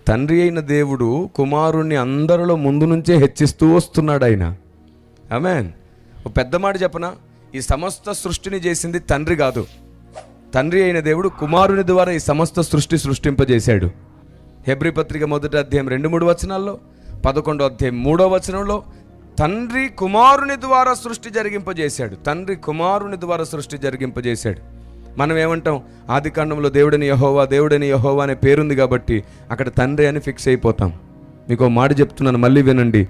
తండ్రి అయిన దేవుడు కుమారుణ్ణి అందరిలో ముందు నుంచే హెచ్చిస్తూ వస్తున్నాడు ఆయన. ఆమేన్. ఒక పెద్ద మాట చెప్పనా, ఈ సమస్త సృష్టిని చేసింది తండ్రి కాదు. తండ్రి అయిన దేవుడు కుమారుని ద్వారా ఈ సమస్త సృష్టింపజేశాడు. హెబ్రీ పత్రిక 1వ అధ్యాయం 2-3 వచనాల్లో, 11వ అధ్యాయం 3వ వచనంలో తండ్రి కుమారుని ద్వారా సృష్టి జరిగింపజేశాడు. తండ్రి కుమారుని ద్వారా సృష్టి జరిగింపజేశాడు. మనం ఏమంటాం, ఆది కాండంలో దేవుడని యెహోవా అనే పేరుంది కాబట్టి అక్కడ తండ్రి అని ఫిక్స్ అయిపోతాం. మీకు మాట చెప్తున్నాను, మళ్ళీ వినండి.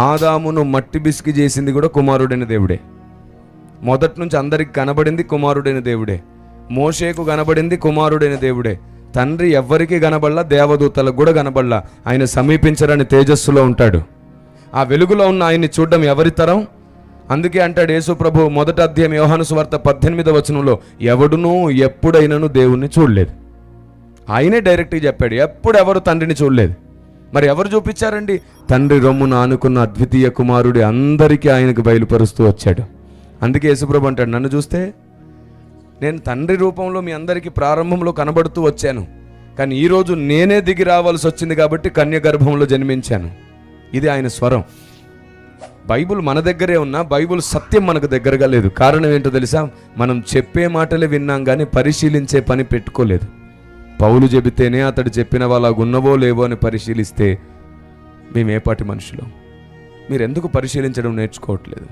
ఆదామును మట్టి బిసికి చేసింది కూడా కుమారుడైన దేవుడే. మొదటి నుంచి అందరికి కనబడింది కుమారుడైన దేవుడే. మోషేకు కనబడింది కుమారుడైన దేవుడే. తండ్రి ఎవ్వరికి కనబడలా, దేవదూతలకు కూడా కనబడలా. ఆయన సమీపించరని తేజస్సులో ఉంటాడు. ఆ వెలుగులో ఉన్న ఆయన్ని చూడడం ఎవరి తరం? అందుకే అంటాడు యేసు ప్రభు 1వ అధ్యాయం యోహాను సువార్త 18వ వచనంలో, ఎవడునూ ఎప్పుడైనాను దేవుణ్ణి చూడలేదు. ఆయనే డైరెక్ట్గా చెప్పాడు, ఎవరు తండ్రిని చూడలేదు. మరి ఎవరు చూపించారండి? తండ్రి రొమ్మున ఆనుకున్న అద్వితీయ కుమారుడి అందరికీ ఆయనకు బయలుపరుస్తూ వచ్చాడు. అందుకే యేసుప్రభు అంటాడు, నన్ను చూస్తే నేను తండ్రి రూపంలో మీ అందరికీ ప్రారంభంలో కనబడుతూ వచ్చాను, కానీ ఈరోజు నేనే దిగి రావాల్సి వచ్చింది కాబట్టి కన్య గర్భంలో జన్మించాను. ఇది ఆయన స్వరం. బైబుల్ మన దగ్గరే ఉన్నా బైబుల్ సత్యం మనకు దగ్గరగా లేదు. కారణం ఏంటో తెలుసా? మనం చెప్పే మాటలే విన్నాం కానీ పరిశీలించే పని పెట్టుకోలేదు. పౌలు చెబితేనే అతడు చెప్పిన వాళ్ళకు ఉన్నవో లేవో అని పరిశీలిస్తే మేమేపాటి మనుషులు? మీరు ఎందుకు పరిశీలించడం నేర్చుకోవట్లేదు?